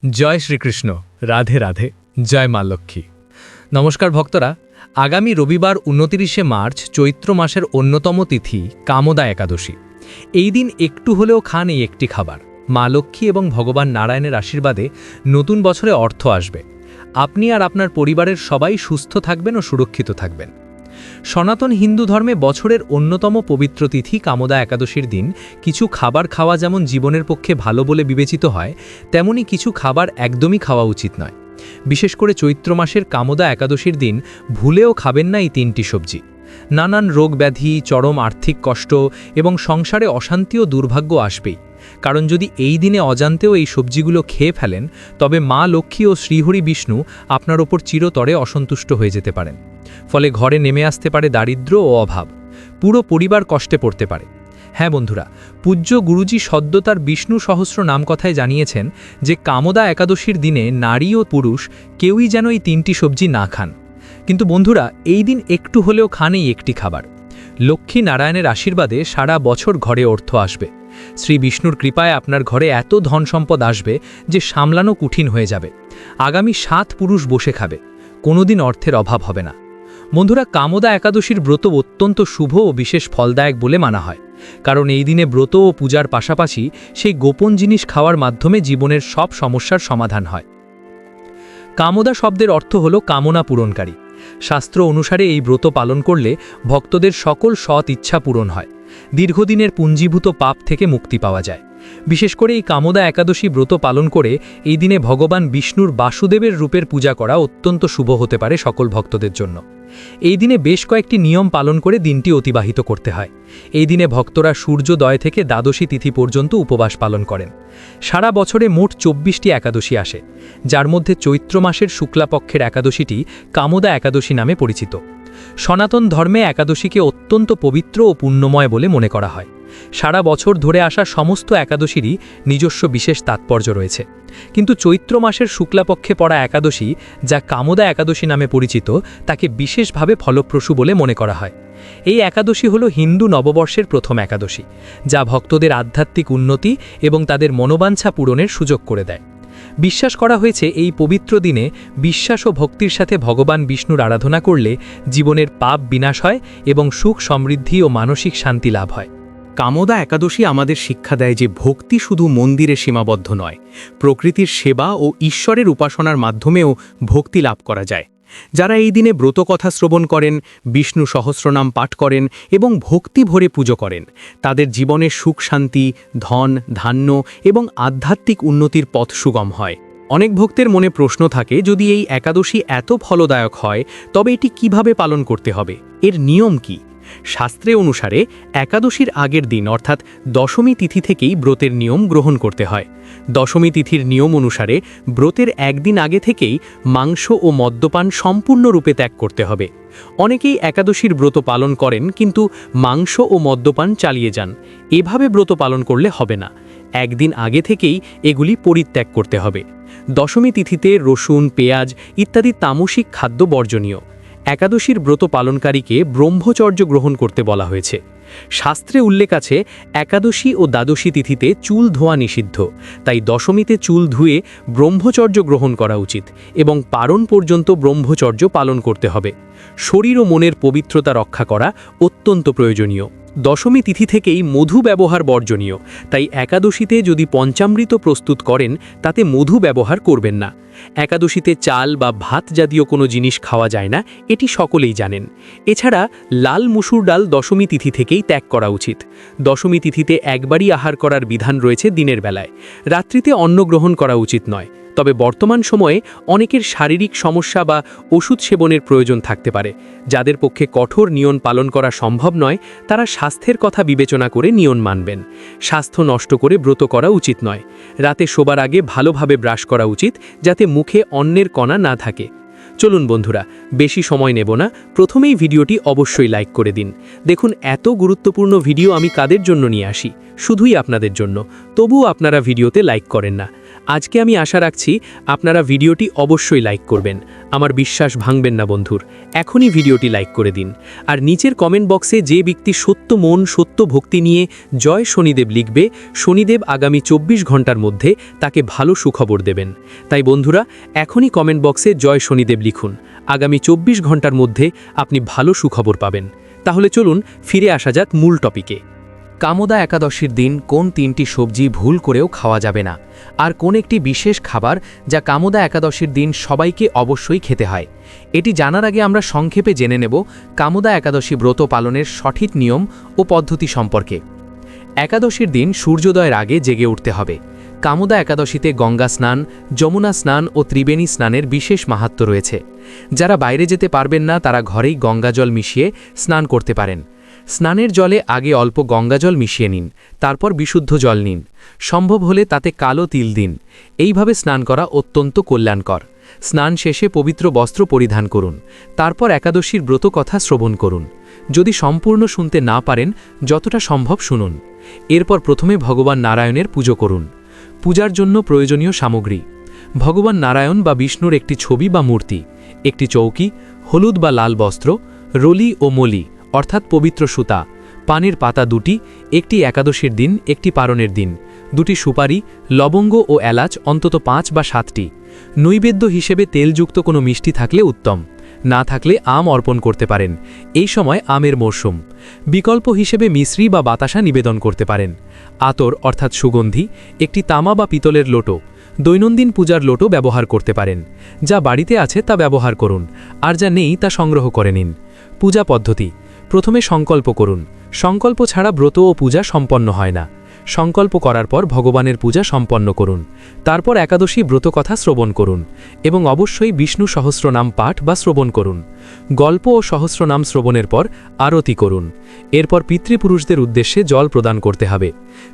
জয় শ্রীকৃষ্ণ, রাধে রাধে, জয় মা লক্ষ্মী। নমস্কার ভক্তরা, আগামী রবিবার ২৯শে মার্চ চৈত্র মাসের অন্যতম তিথি কামদা একাদশী। এই দিন একটু হলেও খান এই একটি খাবার, মা লক্ষ্মী এবং ভগবান নারায়ণের আশীর্বাদে নতুন বছরে অর্থ আসবে। আপনি আর আপনার পরিবারের সবাই সুস্থ থাকবেন ও সুরক্ষিত থাকবেন। সনাতন হিন্দু ধর্মে বছরের অন্যতম পবিত্র তিথি কামদা একাদশীর দিন কিছু খাবার খাওয়া যেমন জীবনের পক্ষে ভালো বলে বিবেচিত হয়, তেমনি কিছু খাবার একদমই খাওয়া উচিত নয়। বিশেষ করে চৈত্র মাসের কামদা একাদশীর দিন ভুলেও খাবেন না এই তিনটি সবজি। নানান রোগ ব্যাধি, চরম আর্থিক কষ্ট এবং সংসারে অশান্তি ও দুর্ভাগ্য আসবেই। কারণ যদি এই দিনে অজান্তেও এই সবজিগুলো খেয়ে ফেলেন, তবে মা লক্ষ্মী ও শ্রীহরি বিষ্ণু আপনার ওপর চিরতরে অসন্তুষ্ট হয়ে যেতে পারেন। ফলে ঘরে নেমে আসতে পারে দারিদ্র্য ও অভাব, পুরো পরিবার কষ্টে পড়তে পারে। হ্যাঁ বন্ধুরা, পূজ্য গুরুজি সদ্য তার বিষ্ণু সহস্র নাম কথায় জানিয়েছেন যে কামদা একাদশীর দিনে নারী ও পুরুষ কেউই যেন এই তিনটি সবজি না খান। কিন্তু বন্ধুরা, এই দিন একটু হলেও খান এই একটি খাবার। লক্ষ্মী নারায়ণের আশীর্বাদে সারা বছর ঘরে অর্থ আসবে। শ্রী বিষ্ণুর কৃপায় আপনার ঘরে এত ধন সম্পদ আসবে যে সামলানো কঠিন হয়ে যাবে। আগামী 7 পুরুষ বসে খাবে, কোনোদিন অর্থের অভাব হবে না। বন্ধুরা, কামদা একাদশীর ব্রত অত্যন্ত শুভ ও বিশেষ ফলদায়ক বলে মানা হয়, কারণ এই দিনে ব্রত ও পূজার পাশাপাশি সেই গোপন জিনিস খাওয়ার মাধ্যমে জীবনের সব সমস্যার সমাধান হয়। কামদা শব্দের অর্থ হল কামনা পূরণকারী। শাস্ত্র অনুসারে এই ব্রত পালন করলে ভক্তদের সকল সৎ ইচ্ছা পূরণ হয়, দীর্ঘদিনের পুঞ্জীভূত পাপ থেকে মুক্তি পাওয়া যায়। বিশেষ করে এই কামদা একাদশী ব্রত পালন করে এই দিনে ভগবান বিষ্ণুর বাসুদেবের রূপের পূজা করা অত্যন্ত শুভ হতে পারে সকল ভক্তদের জন্য। এই দিনে বেশ কয়েকটি নিয়ম পালন করে দিনটি অতিবাহিত করতে হয়। এই দিনে ভক্তরা সূর্যোদয় থেকে দ্বাদশী তিথি পর্যন্ত উপবাস পালন করেন। সারা বছরে মোট 24টি একাদশী আসে, যার মধ্যে চৈত্র মাসের শুক্লাপক্ষের একাদশীটি কামদা একাদশী নামে পরিচিত। সনাতন ধর্মে একাদশীকে অত্যন্ত পবিত্র ও পুণ্যময় বলে মনে করা হয়। সারা বছর ধরে আসা সমস্ত একাদশীরই নিজস্ব বিশেষ তাৎপর্য রয়েছে, কিন্তু চৈত্র মাসের শুক্লাপক্ষে পড়া একাদশী, যা কামদা একাদশী নামে পরিচিত, তাকে বিশেষভাবে ফলপ্রসূ বলে মনে করা হয়। এই একাদশী হল হিন্দু নববর্ষের প্রথম একাদশী, যা ভক্তদের আধ্যাত্মিক উন্নতি এবং তাদের মনোবাঞ্ছা পূরণের সুযোগ করে দেয়। বিশ্বাস করা হয়েছে এই পবিত্র দিনে বিশ্বাস ও ভক্তির সাথে ভগবান বিষ্ণুর আরাধনা করলে জীবনের পাপ বিনাশ হয় এবং সুখ সমৃদ্ধি ও মানসিক শান্তি লাভ হয়। কামদা একাদশী আমাদের শিক্ষা দেয় যে ভক্তি শুধু মন্দিরে সীমাবদ্ধ নয়, প্রকৃতির সেবা ও ঈশ্বরের উপাসনার মাধ্যমেও ভক্তি লাভ করা যায়। যারা এই দিনে ব্রতকথা শ্রবণ করেন, বিষ্ণু সহস্রনাম পাঠ করেন এবং ভক্তি ভরে পুজো করেন, তাদের জীবনে সুখ শান্তি, ধন ধান্য এবং আধ্যাত্মিক উন্নতির পথ সুগম হয়। অনেক ভক্তের মনে প্রশ্ন থাকে, যদি এই একাদশী এত ফলদায়ক হয়, তবে এটি কিভাবে পালন করতে হবে? এর নিয়ম কি? শাস্ত্রে অনুসারে একাদশীর আগের দিন অর্থাৎ দশমী তিথি থেকেই ব্রতের নিয়ম গ্রহণ করতে হয়। দশমী তিথির নিয়ম অনুসারে ব্রতের একদিন আগে থেকেই মাংস ও মদ্যপান সম্পূর্ণরূপে ত্যাগ করতে হবে। অনেকেই একাদশীর ব্রত পালন করেন কিন্তু মাংস ও মদ্যপান চালিয়ে যান। এভাবে ব্রত পালন করলে হবে না, একদিন আগে থেকেই এগুলি পরিত্যাগ করতে হবে। দশমী তিথিতে রসুন, পেঁয়াজ ইত্যাদি তামসিক খাদ্য বর্জনীয়। একাদশীর ব্রত পালনকারীকে ব্রহ্মচর্য গ্রহণ করতে বলা হয়েছে। শাস্ত্রে উল্লেখ আছে, একাদশী ও দ্বাদশী তিথিতে চুল ধোয়া নিষিদ্ধ, তাই দশমীতে চুল ধুয়ে ব্রহ্মচর্য গ্রহণ করা উচিত এবং পারণ পর্যন্ত ব্রহ্মচর্য পালন করতে হবে। শরীর ও মনের পবিত্রতা রক্ষা করা অত্যন্ত প্রয়োজনীয়। দশমী তিথি থেকেই মধু ব্যবহার বর্জনীয়, তাই একাদশীতে যদি পঞ্চামৃত প্রস্তুত করেন তাতে মধু ব্যবহার করবেন না। একাদশীতে চাল বা ভাত জাতীয় কোনো জিনিস খাওয়া যায় না, এটি সকলেই জানেন। এছাড়া লাল মুসুর ডাল দশমী তিথি থেকেই ত্যাগ করা উচিত। দশমী তিথিতে একবারই আহার করার বিধান রয়েছে দিনের বেলায়, রাত্রিতে অন্ন গ্রহণ করা উচিত নয়। তবে বর্তমান সময়ে অনেকের শারীরিক সমস্যা বা ওষুধ সেবনের প্রয়োজন থাকতে পারে। যাদের পক্ষে কঠোর নিয়ম পালন করা সম্ভব নয়, তারা স্বাস্থ্যের কথা বিবেচনা করে নিয়ম মানবেন। স্বাস্থ্য নষ্ট করে ব্রত করা উচিত নয়। রাতে শোবার আগে ভালোভাবে ব্রাশ করা উচিত, যাতে মুখে অন্নের কণা না থাকে। চলুন বন্ধুরা, বেশি সময় নেব না, প্রথমেই ভিডিওটি অবশ্যই লাইক করে দিন। দেখুন, এত গুরুত্বপূর্ণ ভিডিও আমি কাদের জন্য নিয়ে আসি, শুধুই আপনাদের জন্য, তবুও আপনারা ভিডিওতে লাইক করেন না। আজকে আমি আশা রাখছি আপনারা ভিডিওটি অবশ্যই লাইক করবেন। আমার বিশ্বাস ভাঙবেন না বন্ধুর, এখনই ভিডিওটি লাইক করে দিন। আর নিচের কমেন্ট বক্সে যে ব্যক্তি সত্য মন সত্য ভক্তি নিয়ে জয় শনিদেব লিখবে, শনিদেব আগামী 24 ঘন্টার মধ্যে তাকে ভালো সুখবর দেবেন। তাই বন্ধুরা, এখনই কমেন্ট বক্সে জয় শনিদেব লিখুন। আগামী 24 ঘন্টার মধ্যে আপনি ভালো সুখবর পাবেন। তাহলে চলুন ফিরে আসা যাক মূল টপিকে। কামোদা একাদশীর দিন কোন 3টি সবজি ভুল করেও খাওয়া যাবে না, আর কোন একটি বিশেষ খাবার যা কামোদা একাদশীর দিন সবাইকে অবশ্যই খেতে হয়, এটি জানার আগে আমরা সংক্ষেপে জেনে নেব কামোদা একাদশী ব্রত পালনের সঠিক নিয়ম ও পদ্ধতি সম্পর্কে। একাদশীর দিন সূর্যোদয়ের আগে জেগে উঠতে হবে। কামোদা একাদশীতে গঙ্গা স্নান, যমুনা স্নান ও ত্রিবেণী স্নানের বিশেষ মাহাত্ম্য রয়েছে। যারা বাইরে যেতে পারবেন না তারা ঘরেই গঙ্গাজল মিশিয়ে স্নান করতে পারেন। স্নানের জলে আগে অল্প গঙ্গাজল মিশিয়ে নিন, তারপর বিশুদ্ধ জল নিন। সম্ভব হলে তাতে কালো তিল দিন। এইভাবে স্নান করা অত্যন্ত কল্যাণকর। স্নান শেষে পবিত্র বস্ত্র পরিধান করুন। তারপর একাদশীর ব্রত কথা শ্রবণ করুন। যদি সম্পূর্ণ শুনতে না পারেন, যতটা সম্ভব শুনুন। এরপর প্রথমে ভগবান নারায়ণের পুজো করুন। পূজার জন্য প্রয়োজনীয় সামগ্রী: ভগবান নারায়ণ বা বিষ্ণুর একটি ছবি বা মূর্তি, একটি চৌকি, হলুদ বা লাল বস্ত্র, রলি ও মলি অর্থাৎ পবিত্র সুতা, পানের পাতা 2টি, একটি একাদশীর দিন একটি পারণের দিন, 2টি সুপারি, লবঙ্গ ও এলাচ অন্তত 5 বা 7টি। নৈবেদ্য হিসেবে তেলযুক্ত কোনো মিষ্টি থাকলে উত্তম, না থাকলে আম অর্পণ করতে পারেন। এই সময় আমের মরশুম। বিকল্প হিসেবে মিশ্রি বা বাতাসা নিবেদন করতে পারেন। আতর অর্থাৎ সুগন্ধি, একটি তামা বা পিতলের লোটো, দৈনন্দিন পূজার লোটো ব্যবহার করতে পারেন। যা বাড়িতে আছে তা ব্যবহার করুন, আর যা নেই তা সংগ্রহ করে নিন। পূজা পদ্ধতি: প্রথমে সংকল্প করুন। সংকল্প ছাড়া ব্রত ও পূজা সম্পন্ন হয় না। সংকল্প করার পর ভগবানের পূজা সম্পন্ন করুন। তারপর একাদশী ব্রত কথা শ্রবণ করুন এবং অবশ্যই বিষ্ণু সহস্রনাম পাঠ বা শ্রবণ করুন। গল্প ও সহস্রনাম শ্রবণের পর আরতি করুন। এরপর পিতৃপুরুষদের উদ্দেশ্যে জল প্রদান করতে হবে।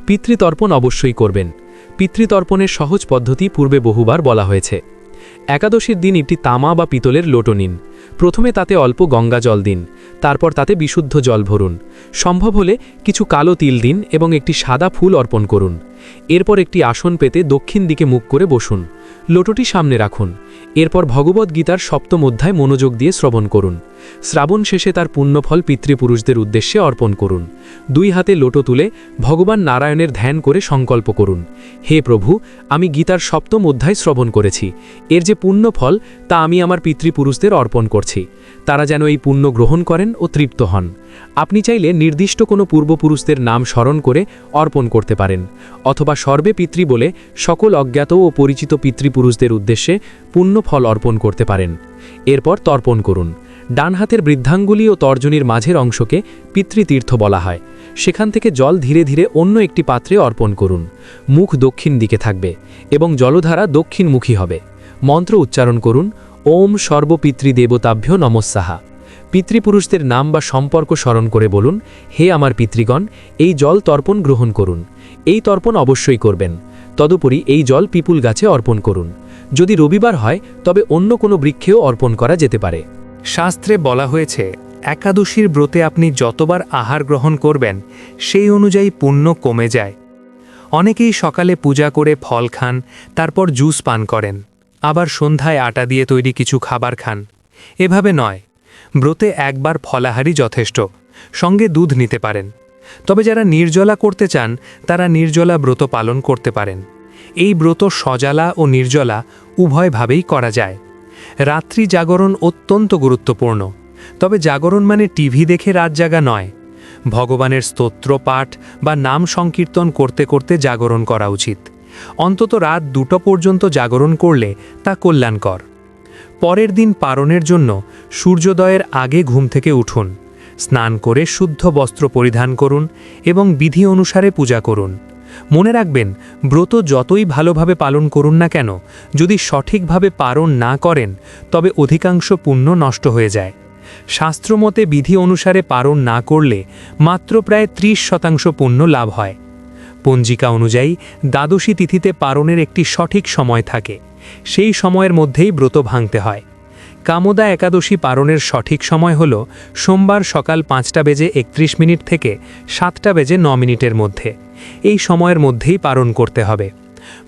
পিতৃতর্পণ অবশ্যই করবেন। পিতৃতর্পণের সহজ পদ্ধতি পূর্বে বহুবার বলা হয়েছে। একাদশীর দিন একটি তামা বা পিতলের লোটো নিন। প্রথমে তাতে অল্প গঙ্গা জল দিন, তারপর তাতে বিশুদ্ধ জল ভরুন। সম্ভব হলে কিছু কালো তিল দিন এবং একটি সাদা ফুল অর্পণ করুন। এরপর একটি আসন পেতে দক্ষিণ দিকে মুখ করে বসুন। লোটোটি সামনে রাখুন। এরপর ভগবদ্গীতার 7ম অধ্যায় মনোযোগ দিয়ে শ্রবণ করুন। শ্রাবণ শেষে তার পুণ্যফল পিতৃপুরুষদের উদ্দেশ্যে অর্পণ করুন। 2 হাতে লোটো তুলে ভগবান নারায়ণের ধ্যান করে সংকল্প করুন, হে প্রভু, আমি গীতার 7ম অধ্যায় শ্রবণ করেছি। এর যে পুণ্যফল তা আমি আমার পিতৃপুরুষদের অর্পণ করছি। তারা যেন এই পুণ্য গ্রহণ করেন ও তৃপ্ত হন। আপনি চাইলে নির্দিষ্ট কোনো পূর্বপুরুষদের নাম স্মরণ করে অর্পণ করতে পারেন, অথবা সর্বে পিতৃ বলে সকল অজ্ঞাত ও পরিচিত পিতৃপুরুষদের উদ্দেশ্যে পুণ্যফল অর্পণ করতে পারেন। এরপর তর্পণ করুন। ডান হাতের বৃদ্ধাঙ্গুলি ও তর্জনীর মাঝের অংশকে পিতৃতীর্থ বলা হয়। সেখান থেকে জল ধীরে ধীরে অন্য একটি পাত্রে অর্পণ করুন। মুখ দক্ষিণ দিকে থাকবে এবং জলধারা দক্ষিণমুখী হবে। মন্ত্র উচ্চারণ করুন, ওম সর্বপিতৃদেবতাভ্য নমস্যাহা। পিতৃপুরুষদের নাম বা সম্পর্ক স্মরণ করে বলুন, হে আমার পিতৃগণ, এই জল তর্পণ গ্রহণ করুন। এই তর্পণ অবশ্যই করবেন। তদুপরি এই জল পিপুল গাছে অর্পণ করুন। যদি রবিবার হয় তবে অন্য কোনো বৃক্ষেও অর্পণ করা যেতে পারে। শাস্ত্রে বলা হয়েছে, একাদশীর ব্রতে আপনি যতবার আহার গ্রহণ করবেন সেই অনুযায়ী পুণ্য কমে যায়। অনেকেই সকালে পূজা করে ফল খান, তারপর জুস পান করেন, আবার সন্ধ্যায় আটা দিয়ে তৈরি কিছু খাবার খান। এভাবে নয়, ব্রতে একবার ফলাহারই যথেষ্ট, সঙ্গে দুধ নিতে পারেন। তবে যারা নির্জলা করতে চান তারা নির্জলা ব্রত পালন করতে পারেন। এই ব্রত সজালা ও নির্জলা উভয়ভাবেই করা যায়। রাত্রি জাগরণ অত্যন্ত গুরুত্বপূর্ণ, তবে জাগরণ মানে টিভি দেখে রাত জাগা নয়। ভগবানের স্তোত্র পাঠ বা নাম সংকীর্তন করতে করতে জাগরণ করা উচিত। অন্তত রাত 2টো পর্যন্ত জাগরণ করলে তা কল্যাণকর। পরের দিন পারণের জন্য সূর্যোদয়ের আগে ঘুম থেকে উঠুন, স্নান করে শুদ্ধ বস্ত্র পরিধান করুন এবং বিধি অনুসারে পূজা করুন। মনে রাখবেন, ব্রত যতই ভালোভাবে পালন করুন না কেন, যদি সঠিকভাবে পালন না করেন তবে অধিকাংশ পুণ্য নষ্ট হয়ে যায়। শাস্ত্রমতে বিধি অনুসারে পালন না করলে মাত্র প্রায় 30% পুণ্য লাভ হয়। পঞ্জিকা অনুযায়ী দ্বাদশী তিথিতে পালনের একটি সঠিক সময় থাকে, সেই সময়ের মধ্যেই ব্রত ভাঙতে হয়। কামোদা একাদশী পালনের সঠিক সময় হল সোমবার সকাল 5:31 থেকে 7:09 মধ্যে। এই সময়ের মধ্যেই পালন করতে হবে।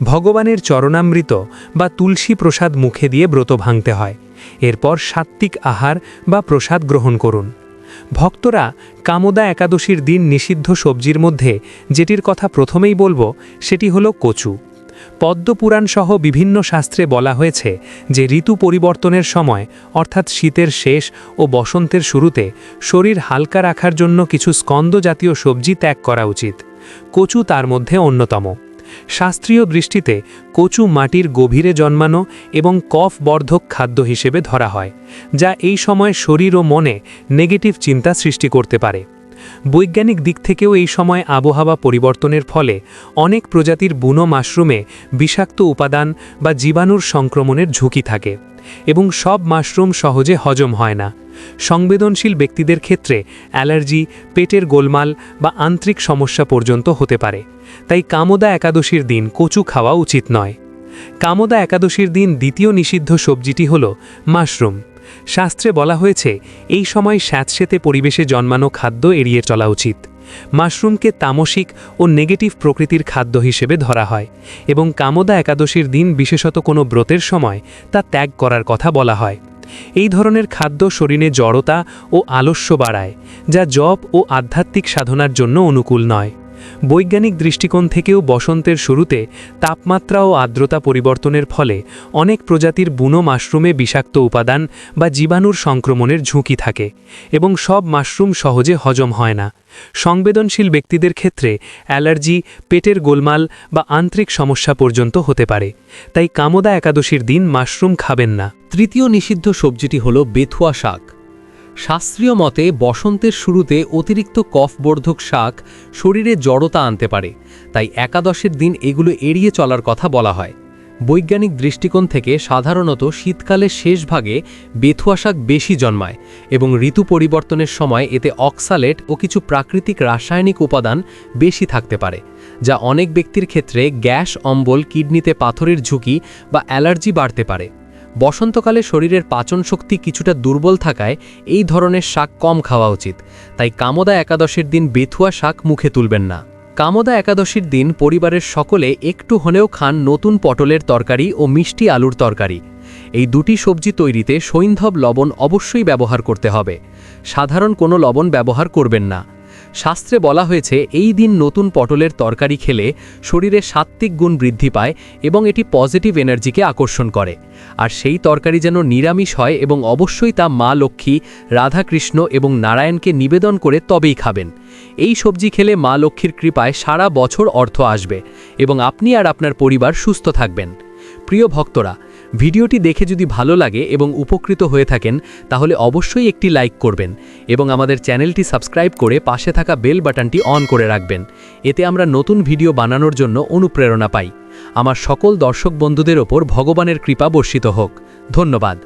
ভগবানের চরণামৃত বা তুলসী প্রসাদ মুখে দিয়ে ব্রত ভাঙতে হয়। এরপর সাত্ত্বিক আহার বা প্রসাদ গ্রহণ করুন। ভক্তরা কামোদা একাদশীর দিন নিষিদ্ধ সবজির মধ্যে যেটির কথা প্রথমেই বলবো সেটি হলো কচু। পদ্মপুরাণ সহ বিভিন্ন শাস্ত্রে বলা হয়েছে যে ঋতু পরিবর্তনের সময় অর্থাৎ শীতের শেষ ও বসন্তের শুরুতে শরীর হালকা রাখার জন্য কিছু স্কন্দ জাতীয় সবজি ত্যাগ করা উচিত। কচু তার মধ্যে অন্যতম। শাস্ত্রীয় দৃষ্টিতে কচু মাটির গভীরে জন্মানো এবং কফবর্ধক খাদ্য হিসেবে ধরা হয়, যা এই সময় শরীর ও মনে নেগেটিভ চিন্তা সৃষ্টি করতে পারে। বৈজ্ঞানিক দিক থেকেও এই সময় আবহাওয়া পরিবর্তনের ফলে অনেক প্রজাতির বুনো মাশরুমে বিষাক্ত উপাদান বা জীবাণুর সংক্রমণের ঝুঁকি থাকে এবং সব মাশরুম সহজে হজম হয় না। সংবেদনশীল ব্যক্তিদের ক্ষেত্রে অ্যালার্জি, পেটের গোলমাল বা আন্ত্রিক সমস্যা পর্যন্ত হতে পারে। তাই কামোদা একাদশীর দিন কচু খাওয়া উচিত নয়। কামোদা একাদশীর দিন দ্বিতীয় নিষিদ্ধ সবজিটি হল মাশরুম। শাস্ত্রে বলা হয়েছে এই সময় স্যাঁতসেঁতে পরিবেশে জন্মানো খাদ্য এড়িয়ে চলা উচিত। মাশরুমকে তামসিক ও নেগেটিভ প্রকৃতির খাদ্য হিসেবে ধরা হয় এবং কামোদা একাদশীর দিন বিশেষত কোনো ব্রতের সময় তা ত্যাগ করার কথা বলা হয়। এই ধরনের খাদ্য শরীরে জড়তা ও আলস্য বাড়ায়, যা জপ ও আধ্যাত্মিক সাধনার জন্য অনুকূল নয়। বৈজ্ঞানিক দৃষ্টিকোণ থেকেও বসন্তের শুরুতে তাপমাত্রা ও আর্দ্রতা পরিবর্তনের ফলে অনেক প্রজাতির বুনো মাশরুমে বিষাক্ত উপাদান বা জীবাণুর সংক্রমণের ঝুঁকি থাকে এবং সব মাশরুম সহজে হজম হয় না। সংবেদনশীল ব্যক্তিদের ক্ষেত্রে অ্যালার্জি, পেটের গোলমাল বা আন্ত্রিক সমস্যা পর্যন্ত হতে পারে। তাই কামোদা একাদশীর দিন মাশরুম খাবেন না। তৃতীয় নিষিদ্ধ সবজিটি হল বেথুয়া শাক। শাস্ত্রীয় মতে বসন্তের শুরুতে অতিরিক্ত কফবর্ধক শাক শরীরে জড়তা আনতে পারে, তাই একাদশের দিন এগুলো এড়িয়ে চলার কথা বলা হয়। বৈজ্ঞানিক দৃষ্টিকোণ থেকে সাধারণত শীতকালের শেষ ভাগে বেথুয়া শাক বেশি জন্মায় এবং ঋতু পরিবর্তনের সময় এতে অক্সালেট ও কিছু প্রাকৃতিক রাসায়নিক উপাদান বেশি থাকতে পারে, যা অনেক ব্যক্তির ক্ষেত্রে গ্যাস, অম্বল, কিডনিতে পাথরের ঝুঁকি বা অ্যালার্জি বাড়তে পারে। বসন্তকালে শরীরের পাচন শক্তি কিছুটা দুর্বল থাকায় এই ধরনের শাক কম খাওয়া উচিত, তাই কামোদা একাদশীর দিন বেথুয়া শাক মুখে তুলবেন না। কামোদা একাদশীর দিন পরিবারের সকলে একটু হলেও খান নতুন পটলের তরকারি ও মিষ্টি আলুর তরকারি। এই দুটি সবজি তৈরিতে সৈন্ধব লবণ অবশ্যই ব্যবহার করতে হবে, সাধারণ কোনো লবণ ব্যবহার করবেন না। শাস্ত্রে বলা হয়েছে এই দিন নতুন পটলের তরকারি খেলে শরীরে সাত্ত্বিক গুণ বৃদ্ধি পায় এবং এটি পজিটিভ এনার্জিকে আকর্ষণ করে। আর সেই তরকারি যেন নিরামিষ হয় এবং অবশ্যই তা মা লক্ষ্মী, রাধাকৃষ্ণ এবং নারায়ণকে নিবেদন করে তবেই খাবেন। এই সবজি খেলে মা লক্ষ্মীর কৃপায় সারা বছর অর্থ আসবে এবং আপনি আর আপনার পরিবার সুস্থ থাকবেন। প্রিয় ভক্তরা, ভিডিওটি দেখে যদি ভালো লাগে এবং উপকৃত হয়ে থাকেন তাহলে অবশ্যই একটি লাইক করবেন এবং আমাদের চ্যানেলটি সাবস্ক্রাইব করে পাশে থাকা বেল বাটনটি অন করে রাখবেন। এতে আমরা নতুন ভিডিও বানানোর জন্য অনুপ্রেরণা পাই। আমার সকল দর্শক বন্ধুদের ওপর ভগবানের কৃপা বর্ষিত হোক। ধন্যবাদ।